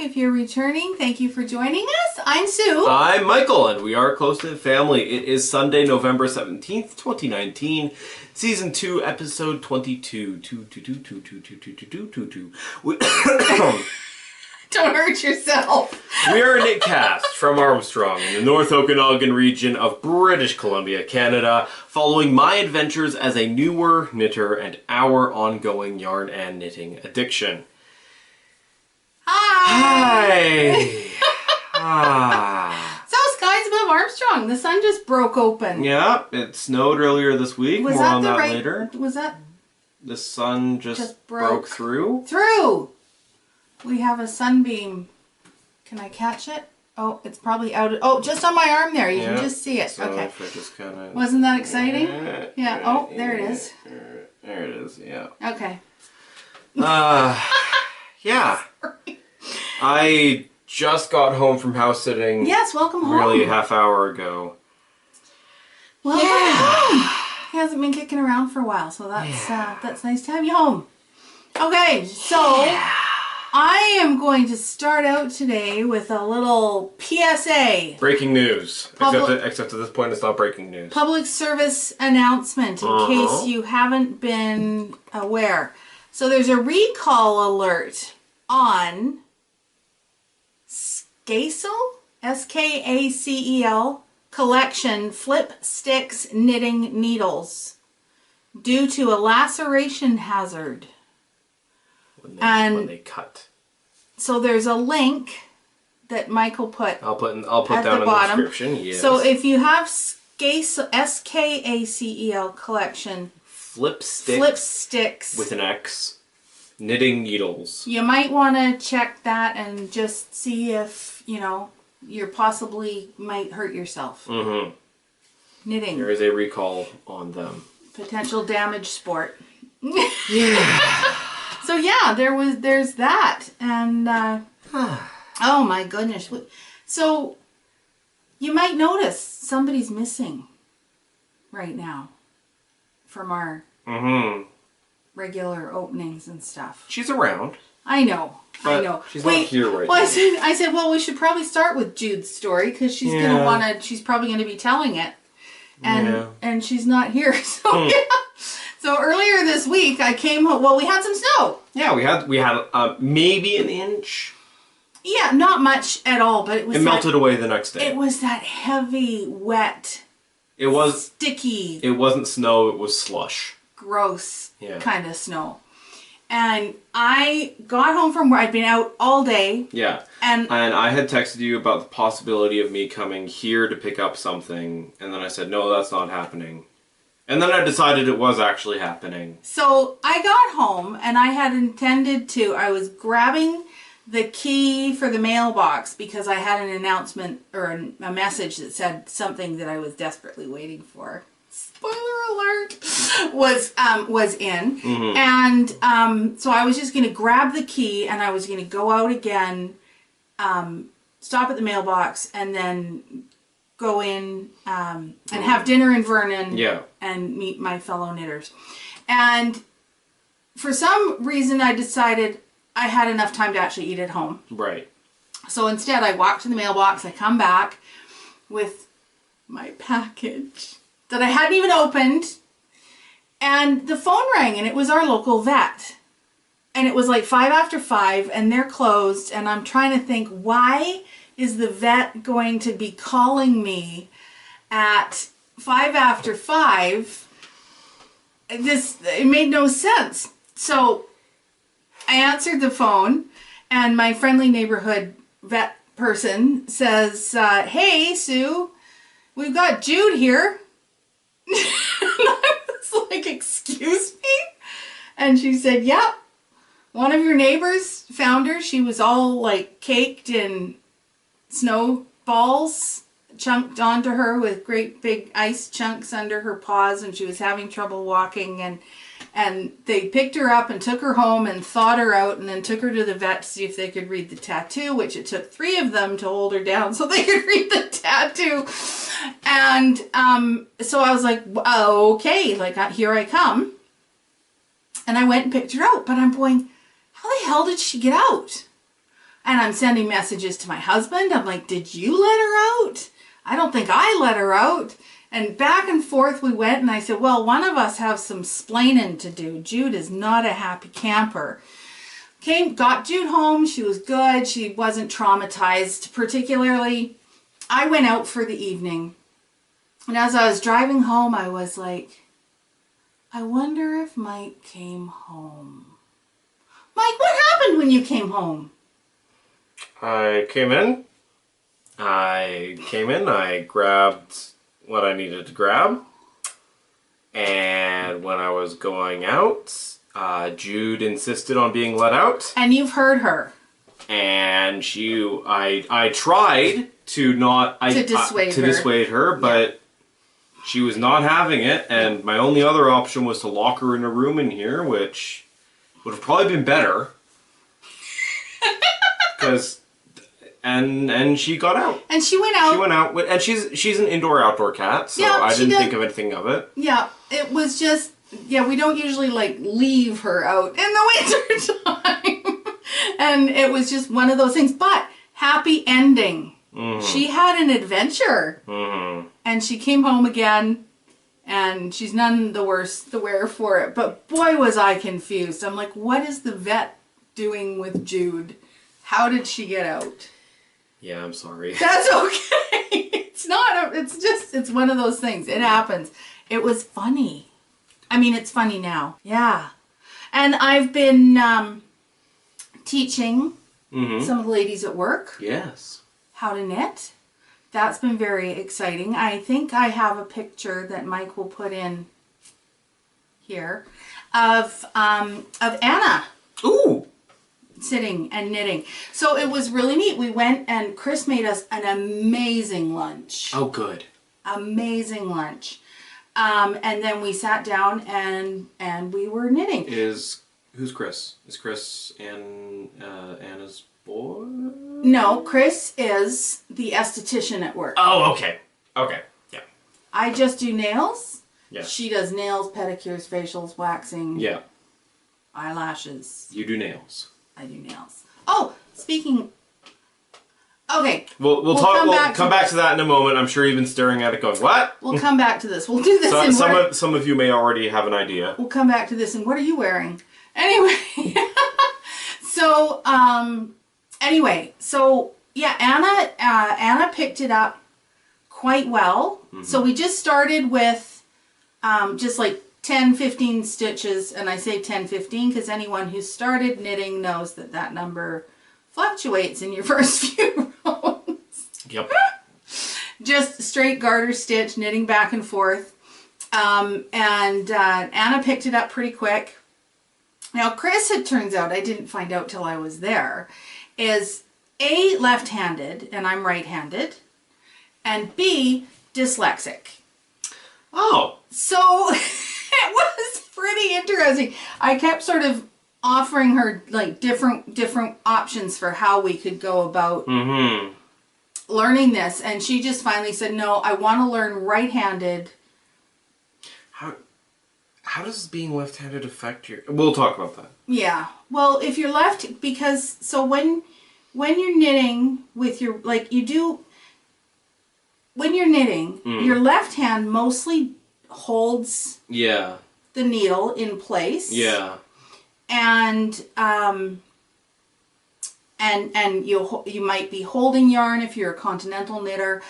If you're returning, thank you for joining us. I'm Sue. I'm Michael, and we are Close to the Family. It is Sunday, November 17th, 2019, Season 2, Episode 22. Don't hurt yourself. We are a knitcast from Armstrong in the North Okanagan region of British Columbia, Canada, following my adventures as a newer knitter and our ongoing yarn and knitting addiction. Hi. Hi. So skies above Armstrong. The sun just broke open. Yeah, it snowed earlier this week. Was More that on the that right? later. Was that The sun just broke through. through? We have a sunbeam. Can I catch it? Oh, it's probably out. Oh, just on my arm there. You can just see it. So Okay. if I just kinda... Wasn't that exciting? Yeah. Oh, there it is. There it is. Yeah. Okay. Yeah. I just got home from house sitting. Yes. Welcome home. Really, a half hour ago. Welcome home. He hasn't been kicking around for a while, so that's nice to have you home. Okay, so I am going to start out today with a little PSA. Breaking news. Except at this point, it's not breaking news. Public service announcement in case you haven't been aware. So there's a recall alert on Skacel, S-K-A-C-E-L, collection Flip Sticks knitting needles due to a laceration hazard. When they cut. So there's a link that Michael put. I'll put at down the in bottom. the description. Yes. So if you have Skacel, S-K-A-C-E-L collection Flip sticks with an X. Knitting needles. You might want to check that and just see if, you possibly might hurt yourself. Mm-hmm. Knitting. There is a recall on them. Potential damage sport. Yeah. So yeah, there's that. And, oh my goodness. So, you might notice somebody's missing right now from our regular openings and stuff. She's around. I know. She's not here right now. I said, well, we should probably start with Jude's story because she's she's probably gonna be telling it, and she's not here. So yeah. So earlier this week, I came home. Well, we had some snow. Yeah, we had maybe an inch. Yeah, not much at all, but it was. It melted away the next day. It was that heavy, wet. It was sticky. It wasn't snow. It was slush. Gross kind of snow. And I got home from where I'd been out all day. Yeah. And I had texted you about the possibility of me coming here to pick up something. And then I said, no, that's not happening. And then I decided it was actually happening. So I got home and I had intended to, I was grabbing the key for the mailbox because I had an announcement or a message that said something that I was desperately waiting for. Spoiler alert, was in. And so I was just going to grab the key and I was going to go out again, stop at the mailbox, and then go in and have dinner in Vernon and meet my fellow knitters. And for some reason I decided I had enough time to actually eat at home. Right. So instead I walked to the mailbox, I come back with my package that I hadn't even opened, and the phone rang, and it was our local vet. And it was like 5 after 5, and they're closed, and I'm trying to think, why is the vet going to be calling me at 5 after 5? It made no sense. So I answered the phone, and my friendly neighborhood vet person says, hey, Sue, we've got Jude here. And I was like, excuse me? And she said, yep. One of your neighbors found her. She was all like caked in snowballs chunked onto her with great big ice chunks under her paws, and she was having trouble walking, and they picked her up and took her home and thawed her out and then took her to the vet to see if they could read the tattoo, which it took 3 of them to hold her down so they could read the tattoo. And so I was like, okay, like here I come. And I went and picked her out, but I'm going, how the hell did she get out? And I'm sending messages to my husband. I'm like, did you let her out? I don't think I let her out. And back and forth we went, and I said, well, one of us have some splaining to do. Jude is not a happy camper. Got Jude home. She was good. She wasn't traumatized. Particularly, I went out for the evening. And as I was driving home, I was like, I wonder if Mike came home. Mike, what happened when you came home? I came in, I grabbed what I needed to grab, and when I was going out, Jude insisted on being let out. And you've heard her. And I tried to not... to dissuade her, but she was not having it, and my only other option was to lock her in a room in here, which would have probably been better. Because... And she got out. And she went out. She went out, and she's an indoor-outdoor cat, so I didn't think of anything of it. Yeah, it was just, we don't usually, leave her out in the winter time. And it was just one of those things. But, happy ending. Mm-hmm. She had an adventure. Mm-hmm. And she came home again, and she's none the worse the wear for it. But, boy, was I confused. I'm like, what is the vet doing with Jude? How did she get out? Yeah, I'm sorry. That's okay. It's one of those things. It happens. It was funny. I mean, it's funny now. Yeah. And I've been teaching some of the ladies at work. Yes. How to knit. That's been very exciting. I think I have a picture that Mike will put in here of Anna. Ooh. Sitting and knitting. So it was really neat. We went and Chris made us an amazing lunch. Oh, good. Amazing lunch. And then we sat down and we were knitting. Who's Chris? Is Chris Anna's boy? No, Chris is the esthetician at work. Oh, okay. Okay. Yeah. I just do nails. Yeah. She does nails, pedicures, facials, waxing. Yeah. Eyelashes. You do nails. I do nails. Oh, speaking. Okay. We'll come back to that in a moment. I'm sure you've been staring at it going, what? We'll come back to this. We'll do this some of you may already have an idea. We'll come back to this. And what are you wearing? Anyway. So Anna picked it up quite well. Mm-hmm. So we just started with just 10, 15 stitches, and I say 10, 15 because anyone who started knitting knows that number fluctuates in your first few rows. Yep. Just straight garter stitch, knitting back and forth. And Anna picked it up pretty quick. Now, Chris, it turns out, I didn't find out till I was there, is A, left-handed, and I'm right-handed, and B, dyslexic. Oh. So... It was pretty interesting. I kept sort of offering her different options for how we could go about learning this, and she just finally said, "No, I want to learn right-handed." How does being left-handed affect your? We'll talk about that. Yeah. Well, if you're when you're knitting with your when you're knitting, your left hand mostly holds the needle in place. Yeah. And you might be holding yarn if you're a continental knitter,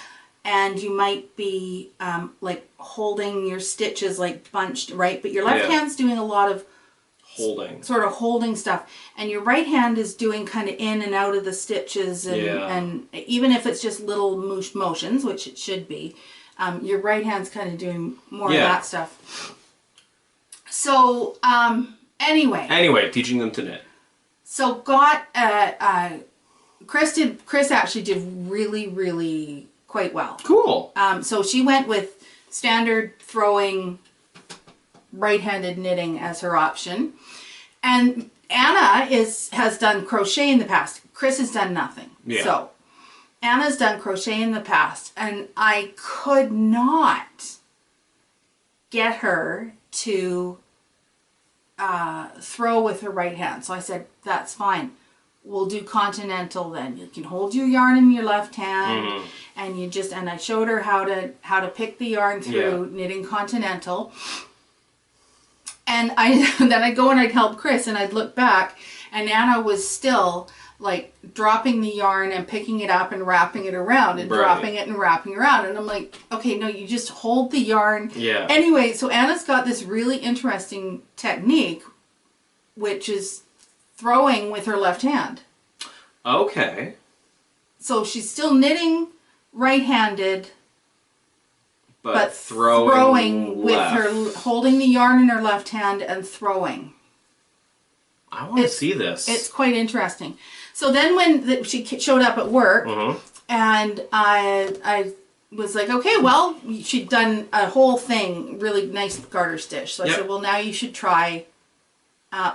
and you might be holding your stitches bunched, right? But your left hand's doing a lot of holding stuff, and your right hand is doing kind of in and out of the stitches, and even if it's just little motions, which it should be, your right hand's kind of doing more of that stuff. So anyway, teaching them to knit. So Chris actually did really, really quite well. Cool. So she went with standard throwing right-handed knitting as her option. And Anna has done crochet in the past. Chris has done nothing. Yeah. So Anna's done crochet in the past, and I could not get her to throw with her right hand. So I said, that's fine. we'll do continental then. You can hold your yarn in your left hand and I showed her how to pick the yarn through knitting continental. And then I'd go and I'd help Chris and I'd look back and Anna was still like dropping the yarn and picking it up and wrapping it around and dropping it and wrapping around. And I'm like, okay, no, you just hold the yarn. Yeah. Anyway, so Anna's got this really interesting technique, which is throwing with her left hand. Okay. So she's still knitting right-handed, but throwing with left. her, holding the yarn in her left hand and throwing. I want to see this. It's quite interesting. So then when she showed up at work, and I was like, okay, well, she'd done a whole thing, really nice garter stitch. So I said, well, now you should try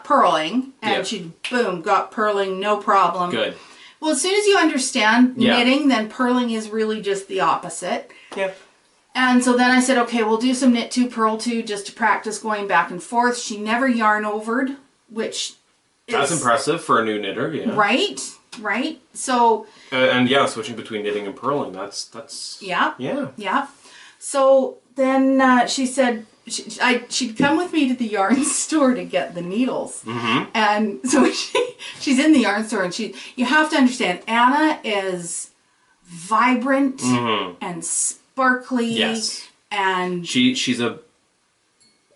purling. And she, boom, got purling, no problem. Good. Well, as soon as you understand knitting, then purling is really just the opposite. Yep. And so then I said, okay, we'll do some knit 2, purl 2, just to practice going back and forth. She never yarn overed, which That's impressive for a new knitter, Right? So... and switching between knitting and purling, that's... Yeah. So then she said... She'd come with me to the yarn store to get the needles. And so she's in the yarn store and you have to understand, Anna is vibrant and sparkly. Yes. And... She's a...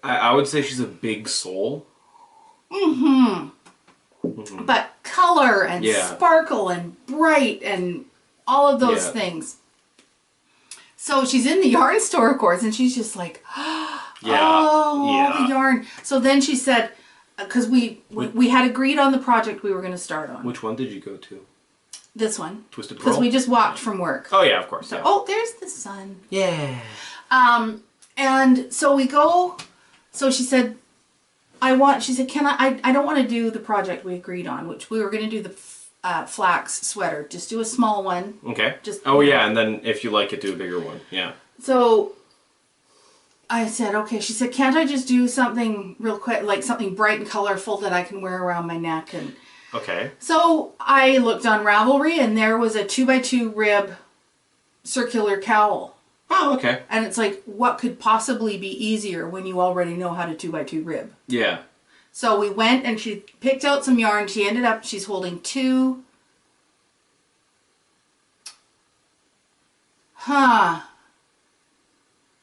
I would say she's a big soul. But color and sparkle and bright and all of those things. So she's in the yarn store, of course, and she's just like, the yarn. So then she said, because we had agreed on the project we were going to start on. Which one did you go to? This one. Twisted Pearl? Because we just walked from work. Oh, yeah, of course. So, oh, there's the sun. Yeah. And so we go, so she said, she said, I don't want to do the project we agreed on, which we were going to do the flax sweater. Just do a small one. Okay. And then if you like it, do a bigger one. Yeah. So I said, okay. She said, can't I just do something real quick, like something bright and colorful that I can wear around my neck? And okay. so I looked on Ravelry and there was a 2x2 rib circular cowl. Oh, okay. And it's like, what could possibly be easier when you already know how to 2x2 rib? Yeah. So we went and she picked out some yarn. She's holding two.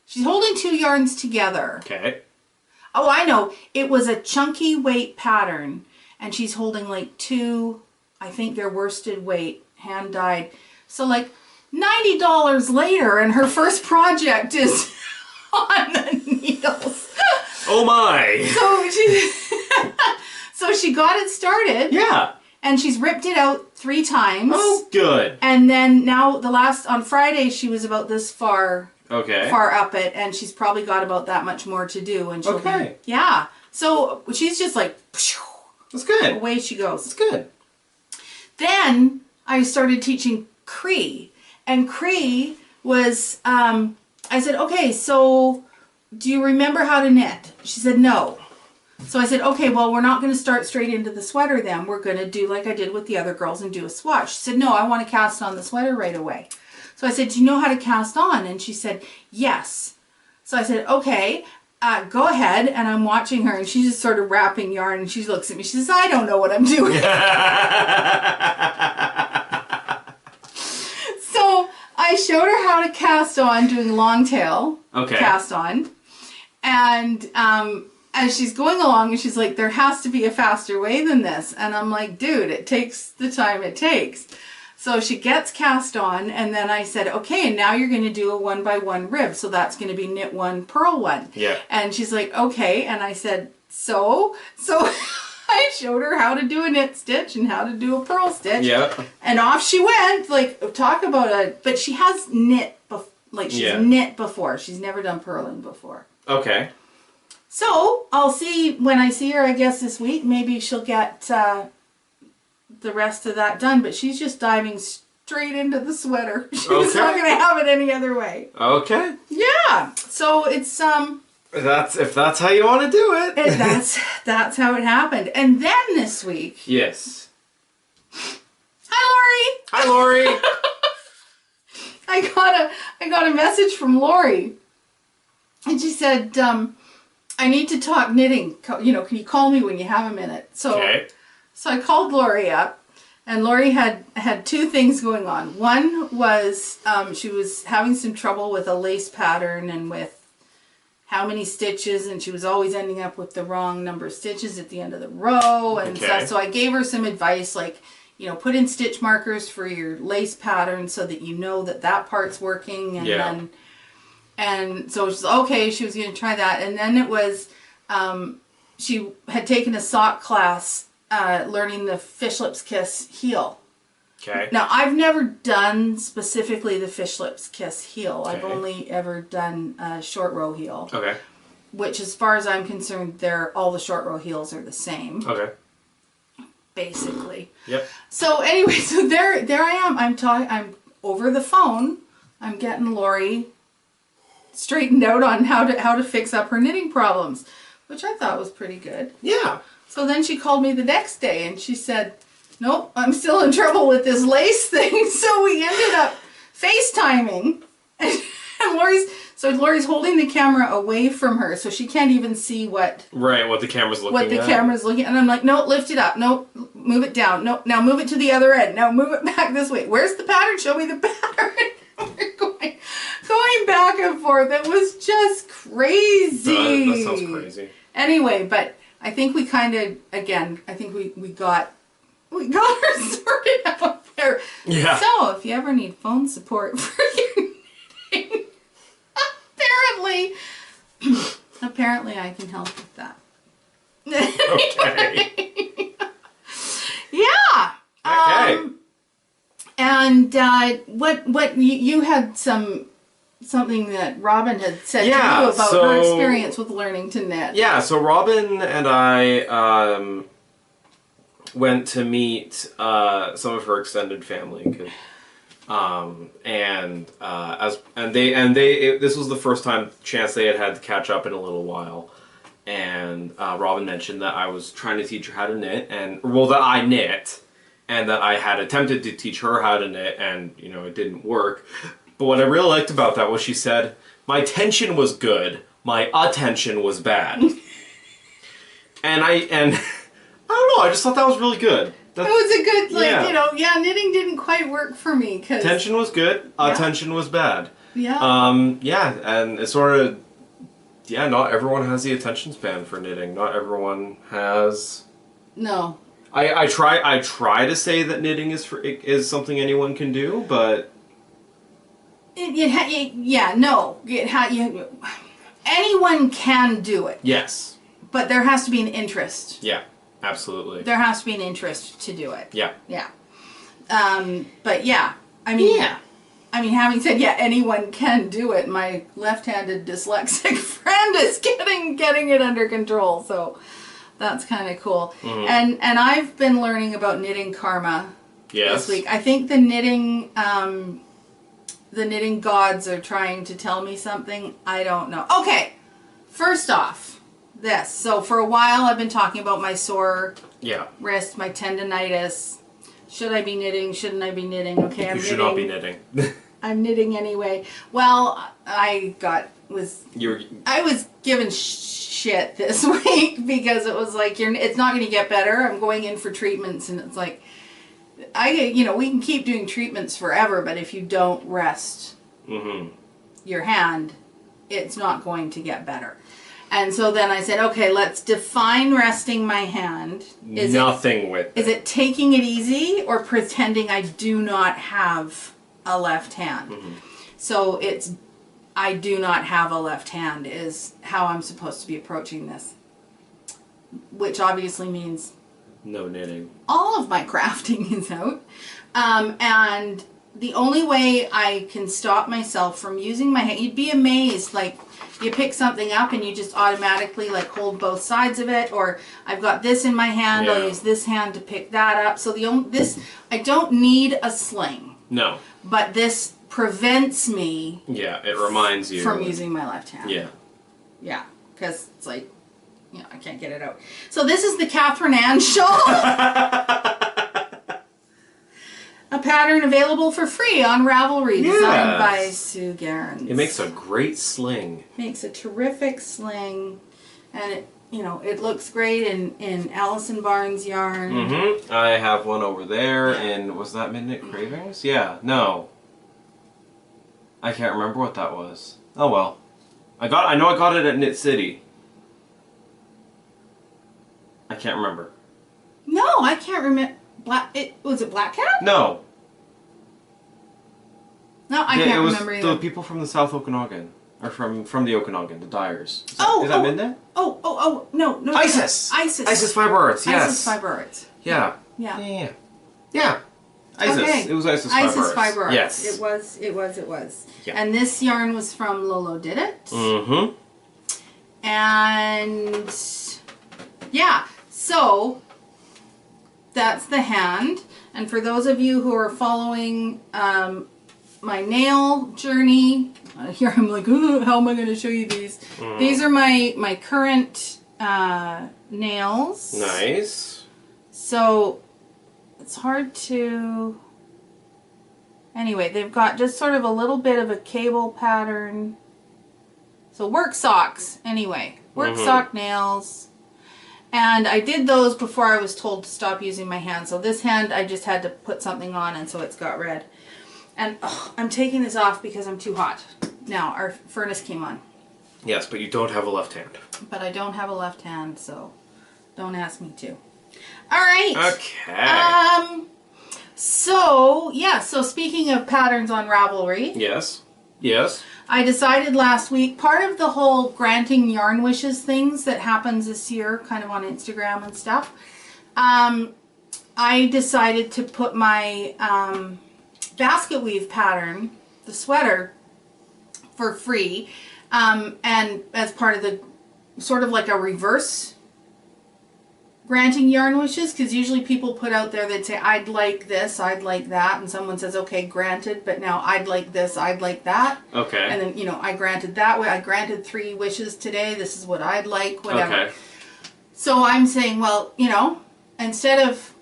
She's holding 2 yarns together. Okay. Oh, I know. It was a chunky weight pattern. And she's holding like 2, I think they're worsted weight, hand dyed. So like $90 later and her first project is on the needles. Oh my! So she got it started. Yeah. And she's ripped it out 3 times. Oh, good. And then now on Friday she was about this far up it, and she's probably got about that much more to do. And she'll yeah. So she's just like, that's good. Away she goes. That's good. Then I started teaching Cree. And Cree was, I said, okay, so do you remember how to knit? She said, no. So I said, okay, well, we're not going to start straight into the sweater then. We're going to do like I did with the other girls and do a swatch. She said, no, I want to cast on the sweater right away. So I said, do you know how to cast on? And she said, yes. So I said, okay, go ahead. And I'm watching her and she's just sort of wrapping yarn and she looks at me. She says, I don't know what I'm doing. So I showed her how to cast on doing long tail cast on. And as she's going along and she's like, there has to be a faster way than this. And I'm like, dude, it takes the time it takes. So she gets cast on and then I said, okay, and now you're going to do a 1x1 rib. So that's going to be knit 1, purl 1. Yeah. And she's like, okay. And I said, so I showed her how to do a knit stitch and how to do a purl stitch. Yeah. And off she went. Like, talk about but she has knit, knit before. She's never done purling before. Okay. So I'll see when I see her, I guess this week, maybe she'll get the rest of that done. But she's just diving straight into the sweater. She's not going to have it any other way. Okay. Yeah. So it's if that's how you want to do it. that's how it happened. And then this week. Yes. Hi, Lori. I got a message from Lori, and she said, I need to talk knitting. Can you call me when you have a minute? So, Okay. so I called Lori up, and Lori had two things going on. One was she was having some trouble with a lace pattern and with how many stitches, and she was always ending up with the wrong number of stitches at the end of the row and Okay. stuff. So I gave her some advice, like, put in stitch markers for your lace pattern so that you know that part's working. And Yeah. then, and so she's okay. She was going to try that, and then it was she had taken a sock class learning the Fish Lips Kiss heel. Okay. Now, I've never done specifically the Fish Lips Kiss heel. I've Okay. only ever done a short row heel, Okay. which, as far as I'm concerned, all the short row heels are the same, Okay. basically. Yep. So anyway, so there I am. I'm over the phone. I'm getting Lori straightened out on how to fix up her knitting problems, which I thought was pretty good. Yeah. So then she called me the next day and she said, nope, I'm still in trouble with this lace thing. So we ended up FaceTiming. And Lori's holding the camera away from her, so she can't even see what the camera's looking at. camera's looking at. And I'm like, no, lift it up. No, move it down. No, now move it to the other end. Now move it back this way. Where's the pattern? Show me the pattern. We're going back and forth. It was just crazy. That sounds crazy. Anyway, but I think we kind of, again, I think we got her sorted out there. Yeah. So if you ever need phone support for your knitting, apparently I can help with that. Okay. Yeah. Okay. And what you had something that Robin had said to you about her experience with learning to knit. Yeah, so Robin and I went to meet some of her extended family, this was the first chance they had to catch up in a little while, and Robin mentioned that I was trying to teach her how to knit, that I knit, and that I had attempted to teach her how to knit, and it didn't work. But what I really liked about that was she said, my tension was good, my attention was bad. and I don't know, I just thought that was really good. It was a good, knitting didn't quite work for me. Tension was good, attention was bad. Yeah. And it's sort of, not everyone has the attention span for knitting. Not everyone has... No. I try to say that knitting is something anyone can do, but... Anyone can do it. Yes. But there has to be an interest. Yeah, absolutely. There has to be an interest to do it. Yeah. Yeah. But yeah, I mean, having said anyone can do it, my left-handed dyslexic friend is getting it under control, so that's kind of cool. Mm-hmm. And I've been learning about knitting karma this week. I think the knitting gods are trying to tell me something. I don't know. Okay, first off, this. So for a while I've been talking about my sore wrist, my tendonitis. Should I be knitting? Shouldn't I be knitting? Okay, I'm knitting. You should not be knitting. I'm knitting anyway. Well, I was given shit this week because it was like, it's not going to get better. I'm going in for treatments, and it's like, we can keep doing treatments forever, but if you don't rest your hand, it's not going to get better. And so then I said, okay, let's define resting my hand. Is it taking it easy or pretending I do not have a left hand? Mm-hmm. So I do not have a left hand is how I'm supposed to be approaching this. Which obviously means no knitting. All of my crafting is out. And the only way I can stop myself from using my hand, you'd be amazed, like you pick something up and you just automatically like hold both sides of it, or I've got this in my hand, I'll use this hand to pick that up. So I don't need a sling. No. But this prevents me. Yeah, it reminds you. From using my left hand. Yeah. Yeah, because it's like, I can't get it out. So this is the Catherine Ann shawl. a pattern available for free on Ravelry, designed by Yes. Sue Garens. It makes a great sling. Makes a terrific sling, and it looks great in Allison Barnes yarn. Mm-hmm. I have one over there in, was that Midnight Cravings? Yeah, no. I can't remember what that was. Oh well. I know I got it at Knit City. I can't remember. No, I can't remember. Was it Black Cat? No. No, I can't it was remember the either. people from the South Okanagan. Or from the Okanagan, the Dyers. Is Oh, that Midnight? No. Isis! Isis. Isis Fiber Arts, yes. Isis Fiber Arts. Yeah. Yeah. Yeah. Isis. Okay. It was Isis Fiber Arts. Isis Fiber Arts. Yes. It was. Yeah. And this yarn was from Lolo Did It. Mm-hmm. And yeah, so that's the hand. And for those of you who are following my nail journey, here I'm like, ooh, how am I going to show you these? These are my current nails. Nice. So it's hard to... Anyway, they've got just sort of a little bit of a cable pattern. So work socks, anyway. Work sock nails. And I did those before I was told to stop using my hand. So this hand, I just had to put something on, and so it's got red. And I'm taking this off because I'm too hot. Now, our furnace came on. Yes, but you don't have a left hand. But I don't have a left hand, so don't ask me to. All right. Okay. So speaking of patterns on Ravelry, Yes. Yes. I decided last week, part of the whole granting yarn wishes things that happens this year, kind of on Instagram and stuff, I decided to put my basket weave pattern, the sweater, for free, and as part of the sort of like a reverse granting yarn wishes, because usually people put out there, they'd say, I'd like this, I'd like that, and someone says, okay, granted, but now I'd like this, I'd like that. Okay. And then, I granted that way, I granted 3 wishes today, this is what I'd like, whatever. Okay. So I'm saying, well, instead of,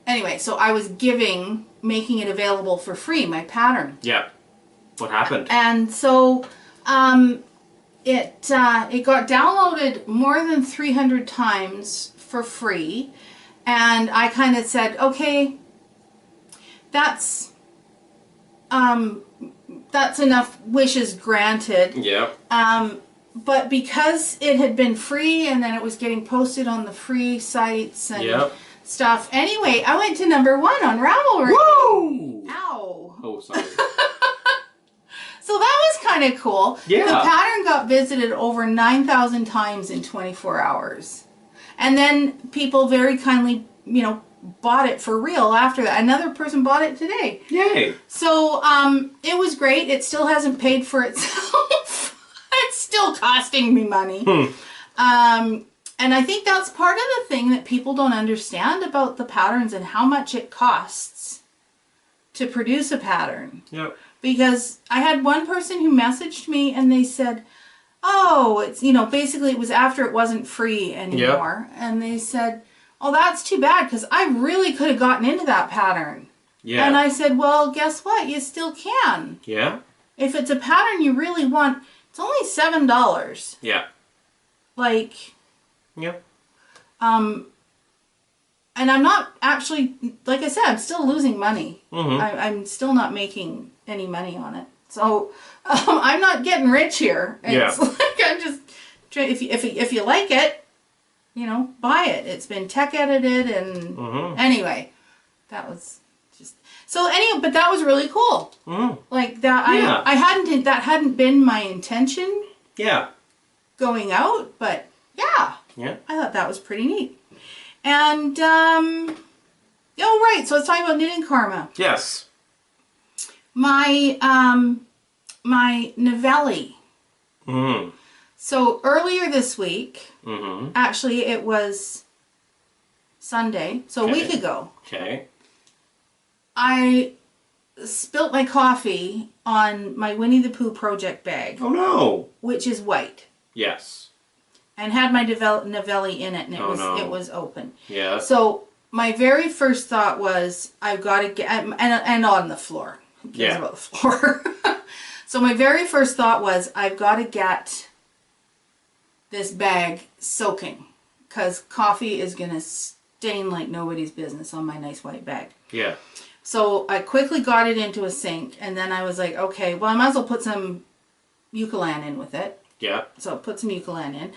anyway, so I was making it available for free, my pattern. Yeah. What happened? And so it got downloaded more than 300 times for free, and I kind of said, okay, that's enough wishes granted. Yep. But because it had been free, and then it was getting posted on the free sites and stuff. Anyway, I went to #1 on Ravelry. Woo! Ow. Oh, sorry. So that was kind of cool. Yeah. The pattern got visited over 9,000 times in 24 hours. And then people very kindly, bought it for real after that. Another person bought it today. Yay. So it was great. It still hasn't paid for itself. It's still costing me money. And I think that's part of the thing that people don't understand about the patterns and how much it costs to produce a pattern. Yep. Because I had one person who messaged me and they said, oh, it's, basically it was after it wasn't free anymore. Yep. And they said, oh, that's too bad because I really could have gotten into that pattern. Yeah. And I said, well, guess what? You still can. Yeah. If it's a pattern you really want, it's only $7. Yeah. Yep. And I'm not actually, like I said, I'm still losing money. I'm still not making any money on it. So I'm not getting rich here. It's like I'm just, if you like it, buy it. It's been tech edited and anyway, that was just, but that was really cool. Like that, that hadn't been my intention. Yeah. Going out, but yeah. I thought that was pretty neat. And, right, so I was talking about Knitting Karma. Yes. My Novelli. So earlier this week, actually it was Sunday, so a week ago. Okay. I spilt my coffee on my Winnie the Pooh project bag. Oh no! Which is white. Yes. And had my Novelli in it, and it was open. Yeah. So my very first thought was, I've got to get, and on the floor. Who cares Yeah. about the floor? So my very first thought was, I've got to get this bag soaking, because coffee is going to stain like nobody's business on my nice white bag. Yeah. So I quickly got it into a sink, and then I was like, okay, well, I might as well put some Eucalan in with it. Yeah. So I put some Eucalan in.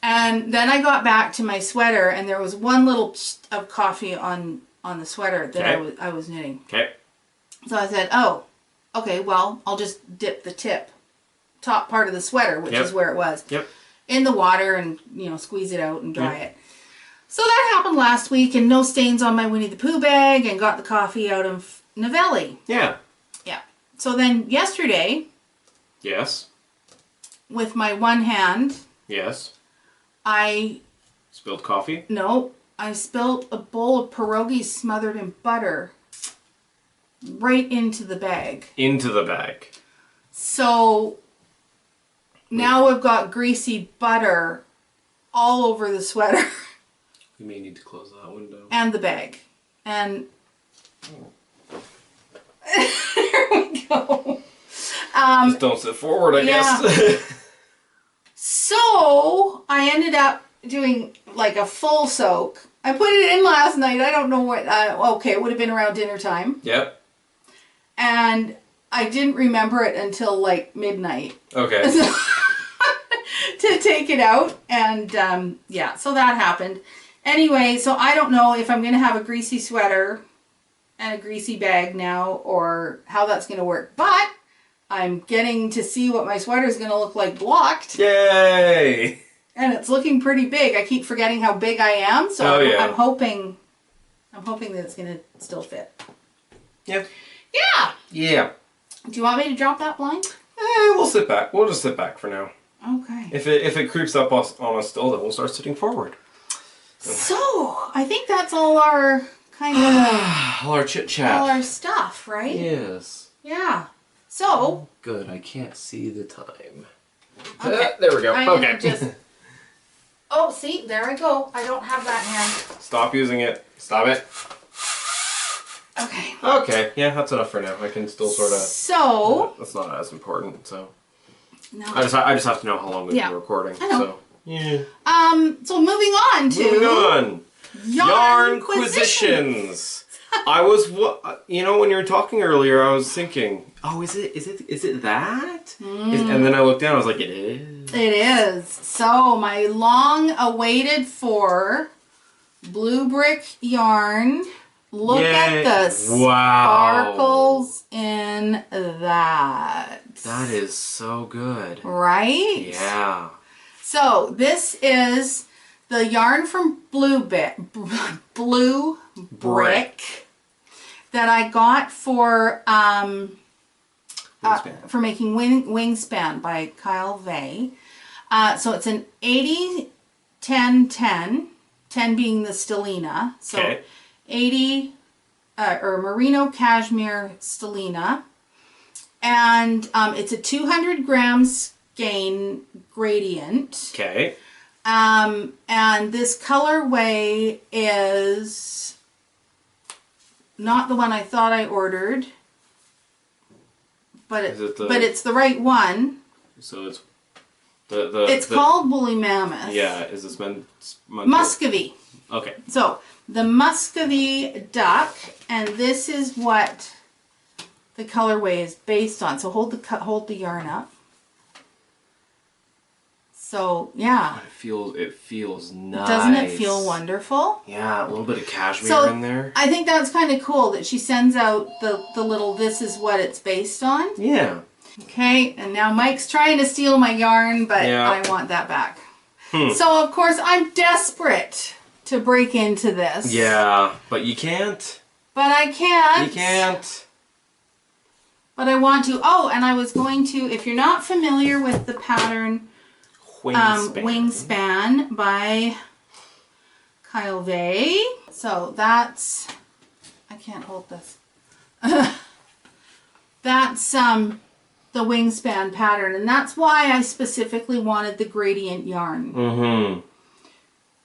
And then I got back to my sweater, and there was one little of coffee on the sweater that Okay. I was knitting. Okay. So I said, oh, okay, well, I'll just dip the top part of the sweater, which Yep. is where it was, Yep. in the water and, squeeze it out and dry it. So that happened last week, and no stains on my Winnie the Pooh bag, and got the coffee out of Novelli. Yeah. Yeah. So then yesterday, Yes. with my one hand, Yes. I Spilled coffee. spilled a bowl of pierogies smothered in butter right into the bag. Into the bag. So now I've got greasy butter all over the sweater We may need to close that window. and the bag. And there we go. Just don't sit forward, I yeah. guess. So I ended up doing like a full soak. I put it in last night. I don't know what, okay, it would have been around dinner time. Yep. And I didn't remember it until like midnight Okay. to take it out. And yeah, so that happened. Anyway, so I don't know if I'm going to have a greasy sweater and a greasy bag now, or how that's going to work. But I'm getting to see what my sweater is going to look like blocked. Yay! And it's looking pretty big. I keep forgetting how big I am. So Oh, yeah. I'm hoping that it's going to still fit. Yep. Yeah. Yeah. Do you want me to drop that blind? We'll sit back. We'll just sit back for now. Okay. If it creeps up on us still, then we'll start sitting forward. So, I think that's all our kind of All our chit chat. all our stuff, right? Yes. Yeah. So, Good. I can't see the time. Okay. There we go. I'm Okay. gonna just... Oh, see, there I go. I don't have that hand. Stop using it. Stop it. Okay. Okay. Yeah, that's enough for now. I can still sort of. So, That's not as important. So no. I just have to know how long we've Yeah. been recording. I know. So yeah. So moving on to Moving on. Yarnquisitions. Yarnquisitions. I was, when you were talking earlier, I was thinking, oh, is it that? And then I looked down, I was like, it is. It is. So, my long-awaited for blue brick yarn. Look at the Wow. sparkles in that. That is so good. Right? Yeah. So, this is the yarn from Blue Brick that I got for making Wingspan by Kyle Vey. So it's an 80-10-10, 10 being the Stellina. So Okay. 80 or merino cashmere Stellina, and it's a 200 grams skein gradient. Okay. And this colorway is not the one I thought I ordered, but it's the right one. So it's the It's called Woolly Mammoth. Yeah. Is this Muscovy. Okay. So the Muscovy duck, and this is what the colorway is based on. So hold the yarn up. So yeah, It feels nice. doesn't it feel wonderful? Yeah, a little bit of cashmere So in there. I think that's kind of cool that she sends out the little this is what it's based on. Yeah. Okay, and now Mike's trying to steal my yarn, but Yeah. I want that back. So of course I'm desperate to break into this. Yeah, but you can't. But I can't. You can't. But I want to. Oh, and I was going to, if you're not familiar with the pattern Wingspan by Kyle Vey. So that's, I can't hold this. That's the Wingspan pattern, and that's why I specifically wanted the gradient yarn. Mm-hmm.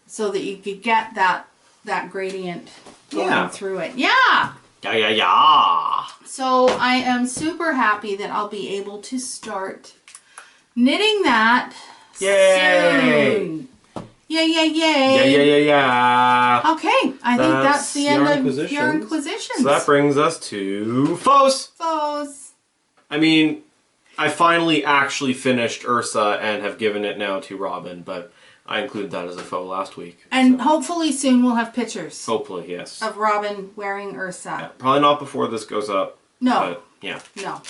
So that you could get that that gradient going Yeah. through it. Yeah. Yeah. So I am super happy that I'll be able to start knitting that Yay! soon. Yay, yay, Yeah, yay. yeah, yeah, yeah. Okay, I think that's the end of Yarnquisitions. Yarnquisitions. So that brings us to Foes. Foes. I mean, I finally actually finished Ursa and have given it now to Robin, but I included that as a foe last week. And so. hopefully soon we'll have pictures Hopefully, yes. of Robin wearing Ursa. Probably not before this goes up. No. But, yeah. No.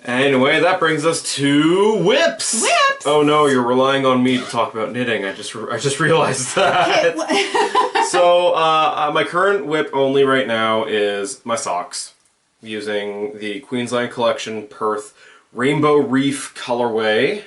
Anyway, that brings us to whips. Whips! Oh no, you're relying on me to talk about knitting. I just realized that. So, my current whip only right now is my socks. Using the Queensland Collection Perth Rainbow Reef colorway.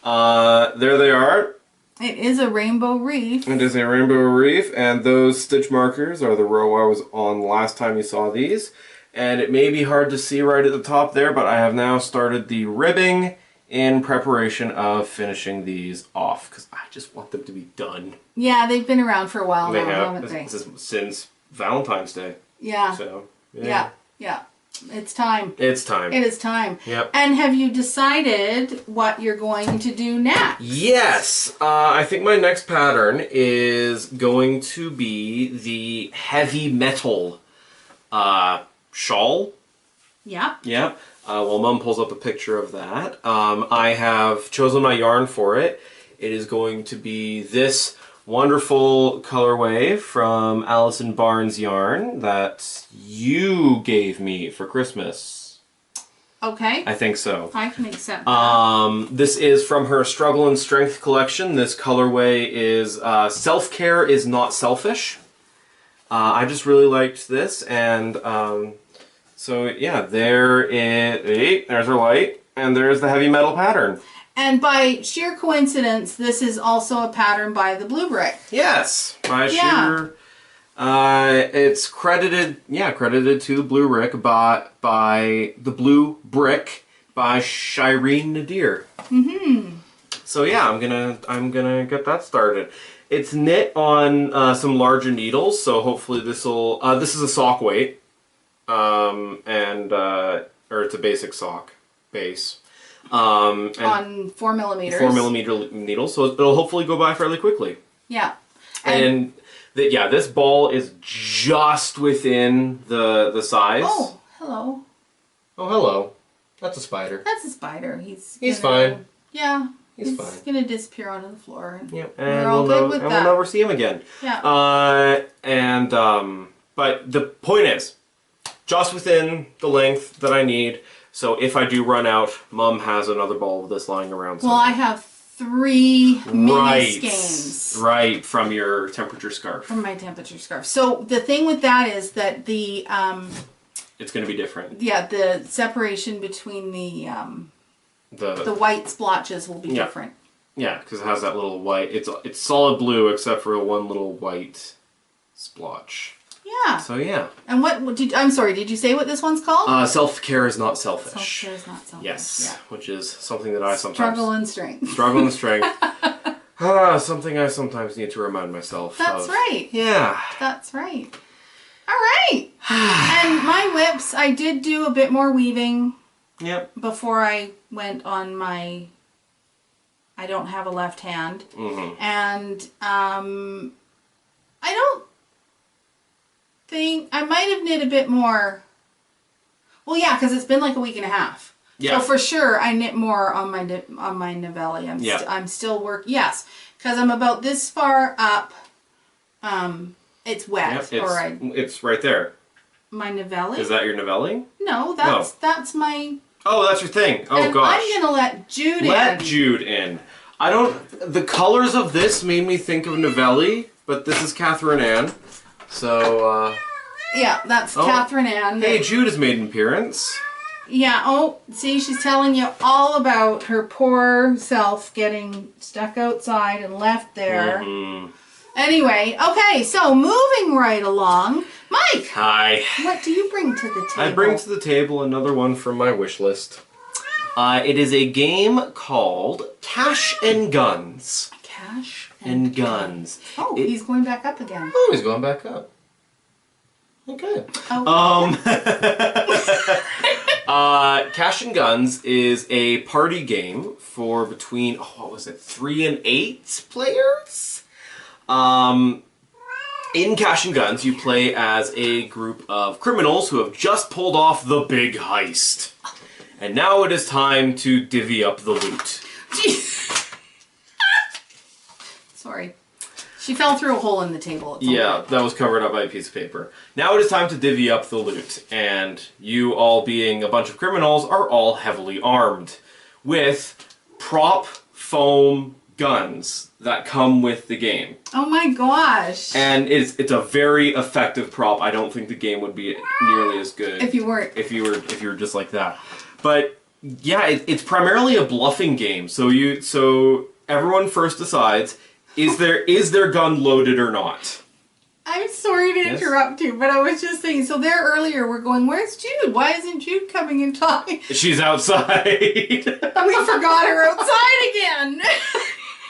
There they are. It is a rainbow reef. It is a rainbow reef, and those stitch markers are the row I was on last time you saw these. And it may be hard to see right at the top there, but I have now started the ribbing in preparation of finishing these off, because I just want them to be done. Yeah, they've been around for a while now, haven't they? This is since Valentine's Day. Yeah. So, Yeah. It's time. It's time. It is time. Yep. And have you decided what you're going to do next? Yes, I think my next pattern is going to be the heavy metal shawl. Yeah. Yep. Well, Mum pulls up a picture of that. I have chosen my yarn for it. It is going to be this wonderful colorway from Alison Barnes yarn that you gave me for Christmas. Okay. I think so. I can accept that. This is from her Struggle and Strength collection. This colorway is Self-Care is Not Selfish. I just really liked this, and so yeah, there's our light, and there's the heavy metal pattern. And by sheer coincidence, this is also a pattern by the Blue Brick. Yes, by Yeah. sheer. It's credited to the Blue Brick by the Blue Brick by Shireen Nadir. Mm-hmm. So yeah, I'm gonna get that started. It's knit on some larger needles, so hopefully this is a sock weight, or it's a basic sock base. And On 4 millimeters. 4mm needles, so it'll hopefully go by fairly quickly. Yeah. And this ball is just within the size. Oh, hello. Oh, hello. That's a spider. That's a spider. He's fine. Yeah. He's fine. Gonna disappear onto the floor. And Yep. we're And all good with we'll that. never see him again. Yeah. But the point is, just within the length that I need. So if I do run out, Mum has another ball of this lying around Well, somewhere. I have 3 mini skeins. Right, from your temperature scarf. From my temperature scarf. So the thing with that is that the It's going to be different. the separation between the white splotches will be Yeah. different. Yeah, because it has that little white. It's solid blue except for one little white splotch. Yeah. So yeah. And I'm sorry, did you say what this one's called? Self-care is not selfish. Self-care is not selfish. Yes, Yeah. which is something that I sometimes Struggle and strength. struggle and strength. Something I sometimes need to remind myself That's of. right. Yeah. That's right. All right. And my whips, I did do a bit more weaving Yep. before I went on my I don't have a left hand. Mm-hmm. And I don't think I might have knit a bit more. Well, yeah, because it's been like a week and a half. Yeah. So for sure, I knit more on my Novelli. I'm still Yes, because I'm about this far up. It's wet. Yep, it's right there. My Novelli. Is that your Novelli? No, that's my. Oh, that's your thing. Oh, and gosh. I'm gonna let Jude in. Let Jude in. The colors of this made me think of Novelli, but this is Catherine Ann. So, Yeah, that's Catherine Ann. Hey, Jude has made an appearance. Yeah, oh, see, she's telling you all about her poor self getting stuck outside and left there. Mm-hmm. Anyway, okay, so moving right along. Mike! Hi. What do you bring to the table? I bring to the table another one from my wish list. It is a game called Cash and Guns. Cash and guns. Oh, he's going back up again. Oh, he's going back up. Okay. Oh. Cash and Guns is a party game for between 3 and 8 players. In Cash and Guns, you play as a group of criminals who have just pulled off the big heist. And now it is time to divvy up the loot. Sorry. She fell through a hole in the table. Yeah, that was covered up by a piece of paper. Now it is time to divvy up the loot. And you all being a bunch of criminals are all heavily armed with prop foam guns that come with the game. Oh my gosh. And it's a very effective prop. I don't think the game would be nearly as good if you weren't. If you were just like that. But yeah, it's primarily a bluffing game. So everyone first decides, is their gun loaded or not? I'm sorry to interrupt you, but I was just saying, so there earlier we're going, where's Jude? Why isn't Jude coming and talking? She's outside. We forgot her outside again.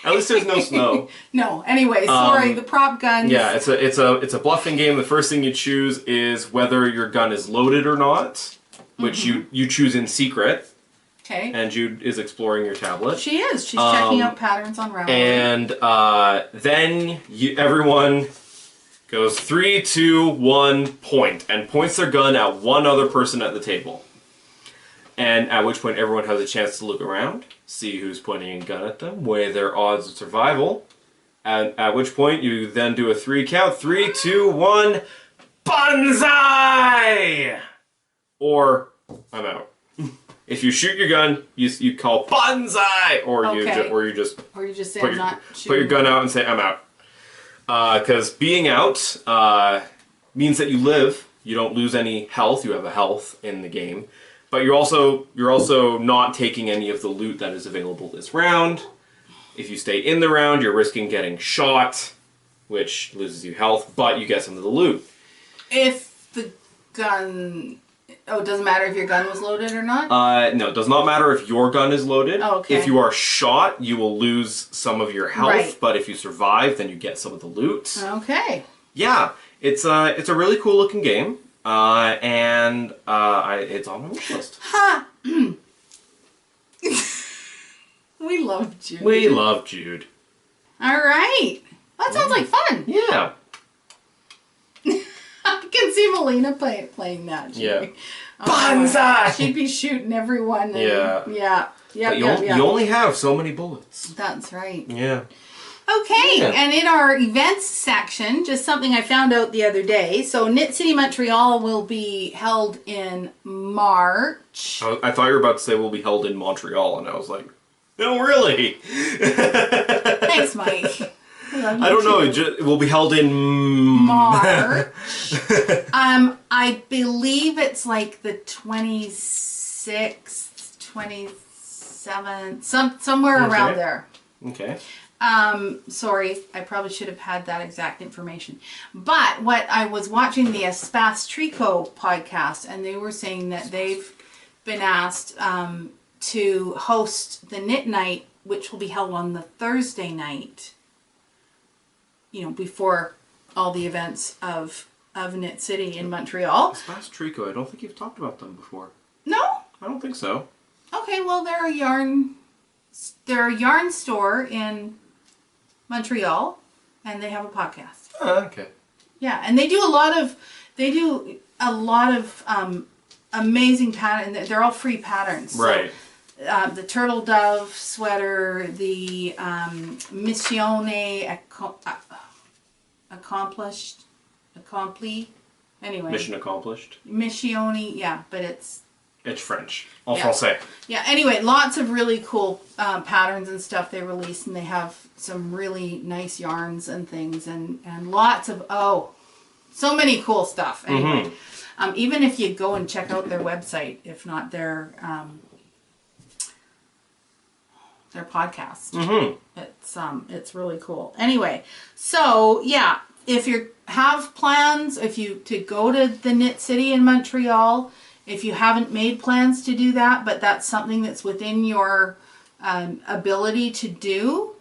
At least there's no snow. No. Anyway, sorry. The prop guns. Yeah, it's a bluffing game. The first thing you choose is whether your gun is loaded or not, which you choose in secret. Okay. And Jude is exploring your tablet. She is. She's checking out patterns on Ravelry. And then everyone goes 3, 2, 1, point, and points their gun at one other person at the table. And at which point everyone has a chance to look around, see who's pointing a gun at them, weigh their odds of survival, and at which point you then do a 3 count. 3, 2, 1, banzai! Or, I'm out. If you shoot your gun, you call banzai! Or you just say, put your gun out and say, I'm out. Because being out means that you live. You don't lose any health. You have a health in the game. But you're also not taking any of the loot that is available this round. If you stay in the round, you're risking getting shot, which loses you health, but you get some of the loot. If the gun... Oh, it doesn't matter if your gun was loaded or not? No, it does not matter if your gun is loaded. Oh, okay. If you are shot, you will lose some of your health, right. But if you survive, then you get some of the loot. Okay. Yeah, it's a really cool looking game. And it's on my wish list. Ha! We love Jude. We love Jude. All right. That sounds like fun. Yeah. I can see Melina playing that. Yeah. Banzai! She'd be shooting everyone. Yeah. Yeah. But you only have so many bullets. That's right. Yeah. Okay, and in our events section, just something I found out the other day. So Knit City Montreal will be held in March. I thought you were about to say will be held in Montreal, and I was like, no, really? Thanks, Mike. I don't know. It will be held in March. I believe it's like the 26th, 27th, somewhere around there. Okay. Sorry, I probably should have had that exact information. But what I was watching the Espace Tricot podcast, and they were saying that they've been asked to host the Knit Night, which will be held on the Thursday night. You know, before all the events of Knit City in Montreal. Espace Tricot, I don't think you've talked about them before. No? I don't think so. Okay, well, they're a yarn store in Montreal, and they have a podcast. Oh, okay. Yeah, and they do a lot of amazing patterns. They're all free patterns. Right. So, the turtle dove sweater, the Missione accompli. Anyway. Mission accomplished. Missione, yeah, but it's French. En français. Yeah, anyway, lots of really cool patterns and stuff they release, and they have some really nice yarns and things, and lots of, so many cool stuff. Anyway, even if you go and check out their website, if not their podcast, it's really cool. Anyway, so yeah, if you have plans, to go to the Knit City in Montreal. If you haven't made plans to do that, but that's something that's within your ability to do,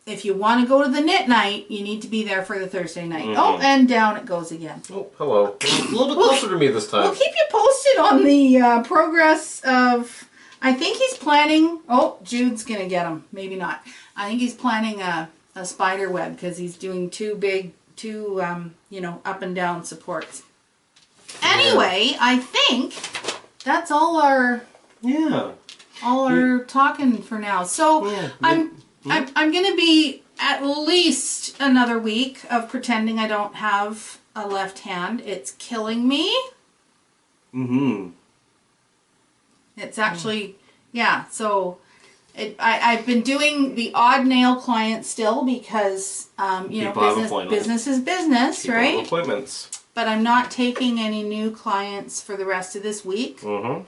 if you want to go to the knit night, you need to be there for the Thursday night. Oh, and down it goes again. Oh, hello. A little bit closer to me this time. We'll keep you posted on the progress of... I think he's planning... Oh, Jude's going to get him. Maybe not. I think he's planning a spider web because he's doing two up and down supports. Anyway, I think that's all our... Yeah. All our talking for now. So I'm going to be at least another week of pretending I don't have a left hand. It's killing me. Mm-hmm. It's actually, so I've been doing the odd nail client still because, business is business, People right? have appointments. But I'm not taking any new clients for the rest of this week. Mm-hmm.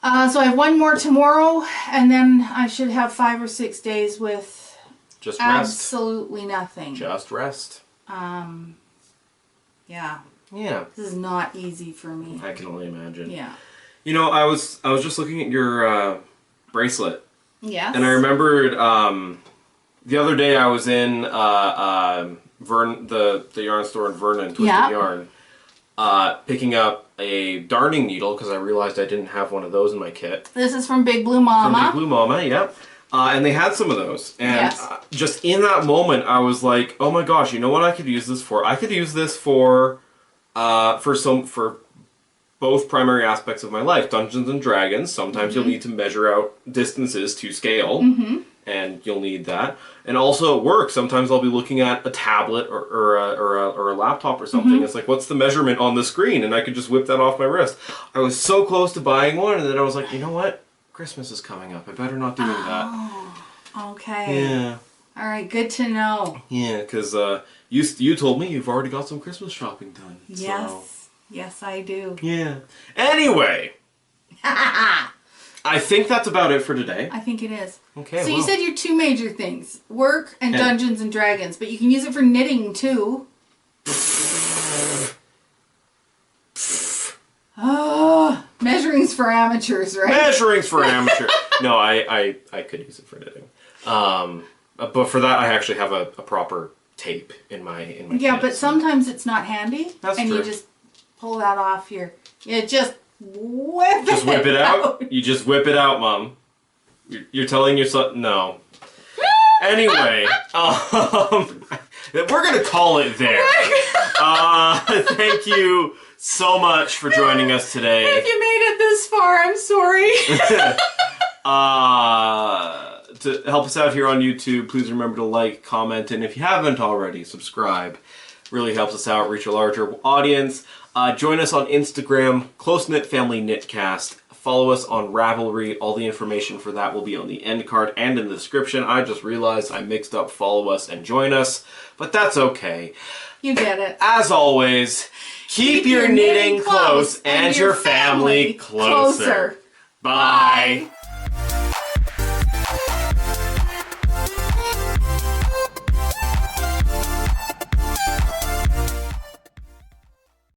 So I have one more tomorrow, and then I should have 5 or 6 days with just rest. Absolutely nothing. Just rest. Yeah. Yeah. This is not easy for me. I can only imagine. Yeah. You know, I was just looking at your bracelet. Yes. And I remembered the other day I was in the yarn store in Vernon, Twisted Yarn, picking up a darning needle because I realized I didn't have one of those in my kit. This is from Big Blue Mama. From Big Blue Mama, yep. And they had some of those. And just in that moment, I was like, oh my gosh, you know what I could use this for? I could use this for both primary aspects of my life. Dungeons and Dragons. Sometimes you'll need to measure out distances to scale. Mm-hmm. And you'll need that. And also at work, sometimes I'll be looking at a tablet or a laptop or something. Mm-hmm. It's like, what's the measurement on the screen? And I could just whip that off my wrist. I was so close to buying one, and then I was like, you know what? Christmas is coming up. I better not doing that. Okay. Yeah. All right, good to know. Yeah, because you told me you've already got some Christmas shopping done. Yes. So. Yes, I do. Yeah. Anyway. I think that's about it for today. I think it is. Okay. So you said your two major things, work and Dungeons and Dragons, but you can use it for knitting too. Oh, measuring's for amateurs, right? Measuring's for amateurs. No, I could use it for knitting. But for that, I actually have a proper tape in my yeah, kit, but sometimes it's not handy. That's and true. You just pull that off just whip it out. You just whip it out, Mom. You're telling yourself no. Anyway, we're gonna call it there. Thank you so much for joining us today. If you made it this far, I'm sorry. To help us out here on YouTube, please remember to like, comment, and if you haven't already, subscribe. Really helps us out, reach a larger audience. Join us on Instagram, Close Knit Family Knitcast. Follow us on Ravelry. All the information for that will be on the end card and in the description. I just realized I mixed up follow us and join us, but that's okay. You get it. As always, keep your knitting close and your family closer. Bye.